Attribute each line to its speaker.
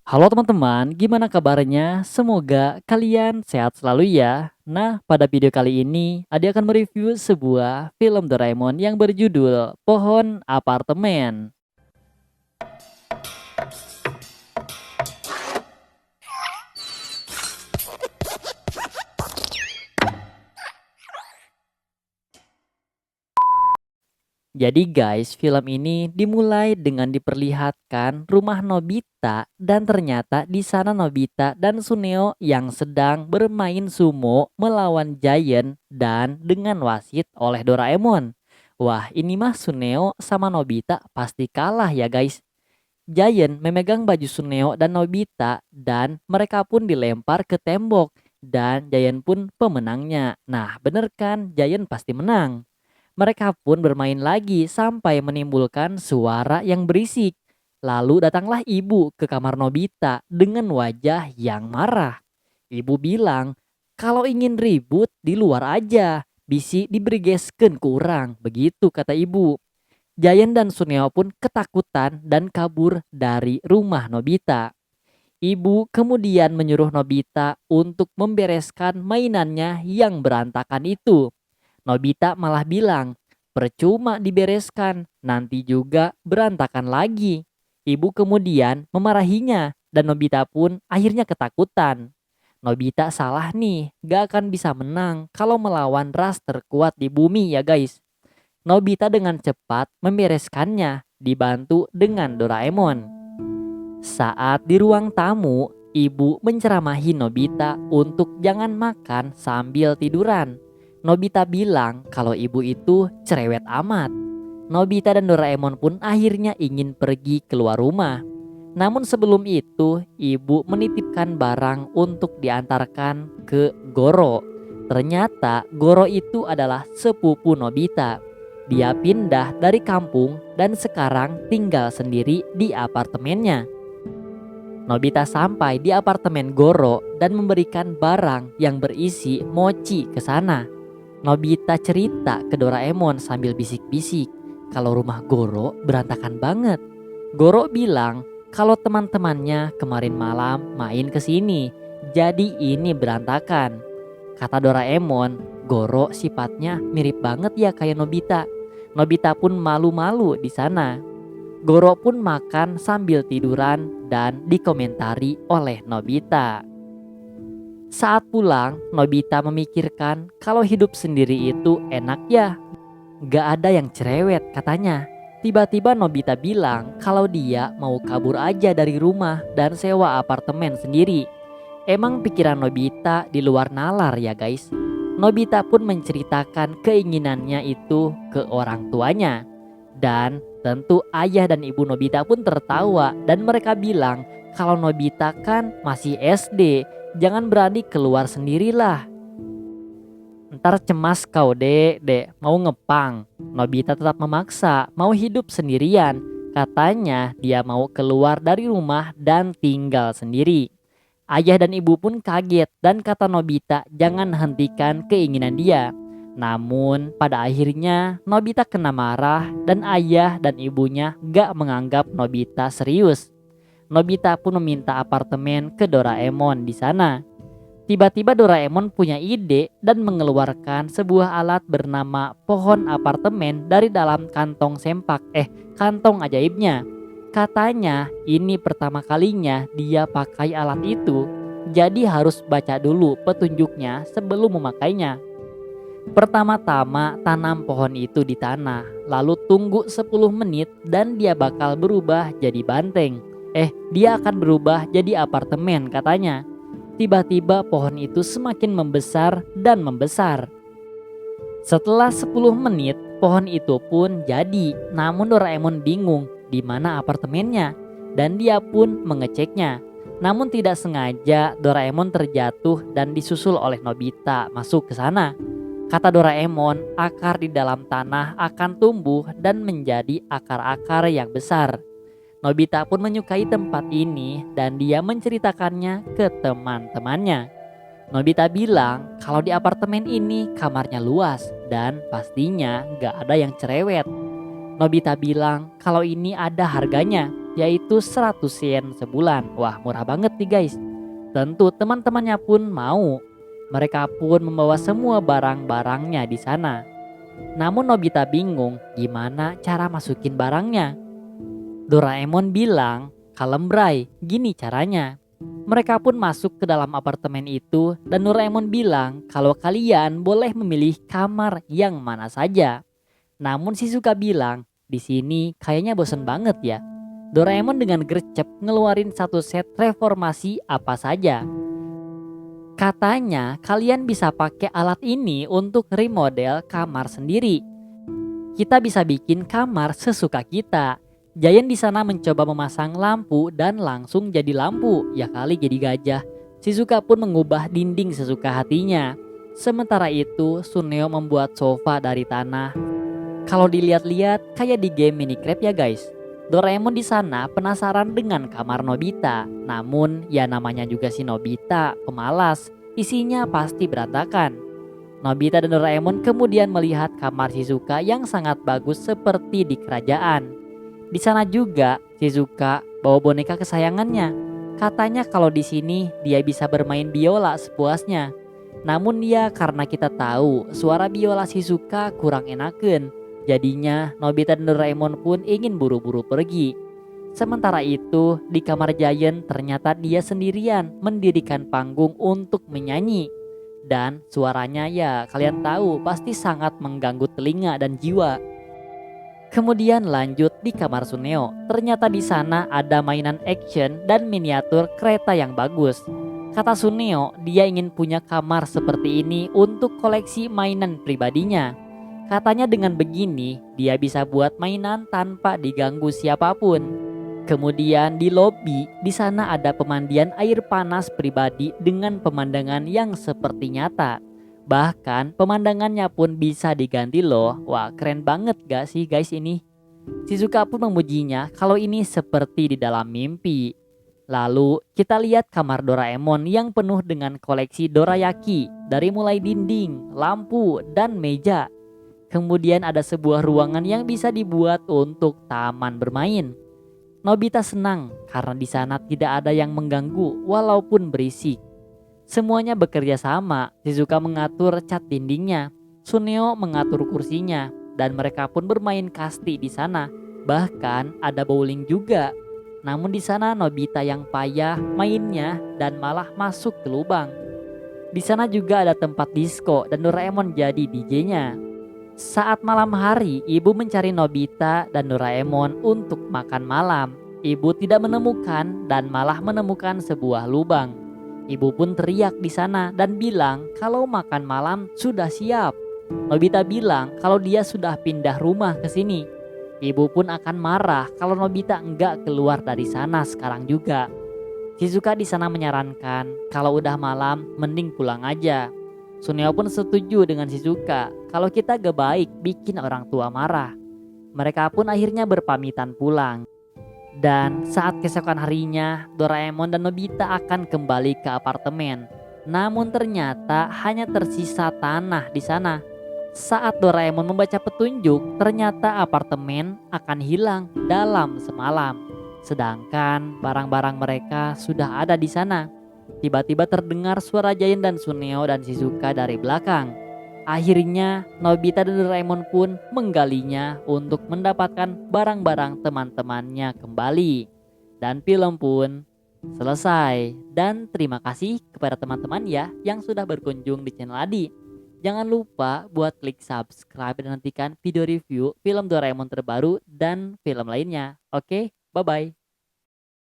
Speaker 1: Halo teman-teman, gimana kabarnya? Semoga kalian sehat selalu ya. Nah, pada video kali ini, Adi akan mereview sebuah film Doraemon yang berjudul Pohon Apartemen. Jadi guys, film ini dimulai dengan diperlihatkan rumah Nobita dan ternyata di sana Nobita dan Suneo yang sedang bermain sumo melawan Giant dan dengan wasit oleh Doraemon. Wah, ini mah Suneo sama Nobita pasti kalah ya guys. Giant memegang baju Suneo dan Nobita dan mereka pun dilempar ke tembok dan Giant pun pemenangnya. Nah, bener kan? Giant pasti menang. Mereka pun bermain lagi sampai menimbulkan suara yang berisik. Lalu datanglah ibu ke kamar Nobita dengan wajah yang marah. Ibu bilang, kalau ingin ribut di luar aja, bisi diberigeskeun kurang. Begitu kata ibu. Giant dan Suneo pun ketakutan dan kabur dari rumah Nobita. Ibu kemudian menyuruh Nobita untuk membereskan mainannya yang berantakan itu. Nobita malah bilang, percuma dibereskan, nanti juga berantakan lagi. Ibu kemudian memarahinya dan Nobita pun akhirnya ketakutan. Nobita salah nih, gak akan bisa menang kalau melawan ras terkuat di bumi ya guys. Nobita dengan cepat membereskannya, dibantu dengan Doraemon. Saat di ruang tamu, ibu menceramahi Nobita untuk jangan makan sambil tiduran. Nobita bilang kalau ibu itu cerewet amat. Nobita dan Doraemon pun akhirnya ingin pergi keluar rumah. Namun sebelum itu, ibu menitipkan barang untuk diantarkan ke Goro. Ternyata Goro itu adalah sepupu Nobita. Dia pindah dari kampung dan sekarang tinggal sendiri di apartemennya. Nobita sampai di apartemen Goro dan memberikan barang yang berisi mochi ke sana. Nobita cerita ke Doraemon sambil bisik-bisik kalau rumah Goro berantakan banget. Goro bilang kalau teman-temannya kemarin malam main ke sini, jadi ini berantakan. Kata Doraemon, Goro sifatnya mirip banget ya kayak Nobita. Nobita pun malu-malu di sana. Goro pun makan sambil tiduran dan dikomentari oleh Nobita. Saat pulang, Nobita memikirkan kalau hidup sendiri itu enak ya. Gak ada yang cerewet katanya. Tiba-tiba Nobita bilang kalau dia mau kabur aja dari rumah dan sewa apartemen sendiri. Emang pikiran Nobita di luar nalar ya guys. Nobita pun menceritakan keinginannya itu ke orang tuanya. Dan tentu ayah dan ibu Nobita pun tertawa dan mereka bilang kalau Nobita kan masih SD, jangan berani keluar sendirilah. Ntar cemas kau dek, mau ngepang. Nobita tetap memaksa, mau hidup sendirian. Katanya dia mau keluar dari rumah dan tinggal sendiri. Ayah dan ibu pun kaget dan kata Nobita jangan hentikan keinginan dia. Namun pada akhirnya Nobita kena marah dan ayah dan ibunya gak menganggap Nobita serius. Nobita pun meminta apartemen ke Doraemon di sana. Tiba-tiba Doraemon punya ide dan mengeluarkan sebuah alat bernama pohon apartemen dari dalam kantong ajaibnya. Katanya ini pertama kalinya dia pakai alat itu, jadi harus baca dulu petunjuknya sebelum memakainya. Pertama-tama tanam pohon itu di tanah, lalu tunggu 10 menit dan dia bakal berubah jadi banteng. Dia akan berubah jadi apartemen katanya. Tiba-tiba pohon itu semakin membesar dan membesar. Setelah 10 menit, pohon itu pun jadi. Namun Doraemon bingung di mana apartemennya dan dia pun mengeceknya. Namun tidak sengaja Doraemon terjatuh dan disusul oleh Nobita masuk ke sana. Kata Doraemon, akar di dalam tanah akan tumbuh dan menjadi akar-akar yang besar. Nobita pun menyukai tempat ini dan dia menceritakannya ke teman-temannya. Nobita bilang kalau di apartemen ini kamarnya luas dan pastinya gak ada yang cerewet. Nobita bilang kalau ini ada harganya, yaitu 100 yen sebulan. Wah, murah banget nih guys. Tentu teman-temannya pun mau. Mereka pun membawa semua barang-barangnya di sana. Namun Nobita bingung gimana cara masukin barangnya. Doraemon bilang, "Kalem Bray, gini caranya." Mereka pun masuk ke dalam apartemen itu dan Doraemon bilang kalau kalian boleh memilih kamar yang mana saja. Namun Shizuka bilang, "Di sini kayaknya bosen banget ya." Doraemon dengan gercep ngeluarin satu set reformasi apa saja. Katanya kalian bisa pakai alat ini untuk remodel kamar sendiri. Kita bisa bikin kamar sesuka kita. Giant di sana mencoba memasang lampu dan langsung jadi lampu. Ya kali jadi gajah. Shizuka pun mengubah dinding sesuka hatinya. Sementara itu Suneo membuat sofa dari tanah. Kalau dilihat-lihat kayak di game Minecraft ya guys. Doraemon di sana penasaran dengan kamar Nobita. Namun ya namanya juga si Nobita, pemalas. Isinya pasti berantakan. Nobita dan Doraemon kemudian melihat kamar Shizuka yang sangat bagus seperti di kerajaan. Di sana juga Shizuka bawa boneka kesayangannya. Katanya kalau di sini dia bisa bermain biola sepuasnya. Namun ya karena kita tahu suara biola Shizuka kurang enaken. Jadinya Nobita dan Doraemon pun ingin buru-buru pergi. Sementara itu di kamar Giant ternyata dia sendirian mendirikan panggung untuk menyanyi. Dan suaranya ya kalian tahu pasti sangat mengganggu telinga dan jiwa. Kemudian lanjut di kamar Suneo. Ternyata di sana ada mainan action dan miniatur kereta yang bagus. Kata Suneo, dia ingin punya kamar seperti ini untuk koleksi mainan pribadinya. Katanya dengan begini, dia bisa buat mainan tanpa diganggu siapapun. Kemudian di lobi, di sana ada pemandian air panas pribadi dengan pemandangan yang seperti nyata. Bahkan pemandangannya pun bisa diganti loh. Wah, keren banget gak sih guys ini? Shizuka pun memujinya kalau ini seperti di dalam mimpi. Lalu kita lihat kamar Doraemon yang penuh dengan koleksi dorayaki. Dari mulai dinding, lampu, dan meja. Kemudian ada sebuah ruangan yang bisa dibuat untuk taman bermain. Nobita senang karena di sana tidak ada yang mengganggu walaupun berisik. Semuanya bekerja sama. Shizuka mengatur cat dindingnya, Suneo mengatur kursinya, dan mereka pun bermain kasti di sana. Bahkan ada bowling juga. Namun di sana Nobita yang payah mainnya dan malah masuk ke lubang. Di sana juga ada tempat disco dan Doraemon jadi DJ-nya. Saat malam hari, ibu mencari Nobita dan Doraemon untuk makan malam. Ibu tidak menemukan dan malah menemukan sebuah lubang. Ibu pun teriak di sana dan bilang kalau makan malam sudah siap. Nobita bilang kalau dia sudah pindah rumah ke sini. Ibu pun akan marah kalau Nobita enggak keluar dari sana sekarang juga. Shizuka di sana menyarankan kalau udah malam mending pulang aja. Suneo pun setuju dengan Shizuka kalau kita gak baik bikin orang tua marah. Mereka pun akhirnya berpamitan pulang. Dan saat keesokan harinya Doraemon dan Nobita akan kembali ke apartemen. Namun ternyata hanya tersisa tanah di sana. Saat Doraemon membaca petunjuk, ternyata apartemen akan hilang dalam semalam. Sedangkan barang-barang mereka sudah ada di sana. Tiba-tiba terdengar suara Giant dan Suneo dan Shizuka dari belakang. Akhirnya Nobita dan Doraemon pun menggalinya untuk mendapatkan barang-barang teman-temannya kembali. Dan film pun selesai. Dan terima kasih kepada teman-teman ya yang sudah berkunjung di channel Adi. Jangan lupa buat klik subscribe dan nantikan video review film Doraemon terbaru dan film lainnya. Oke, bye-bye.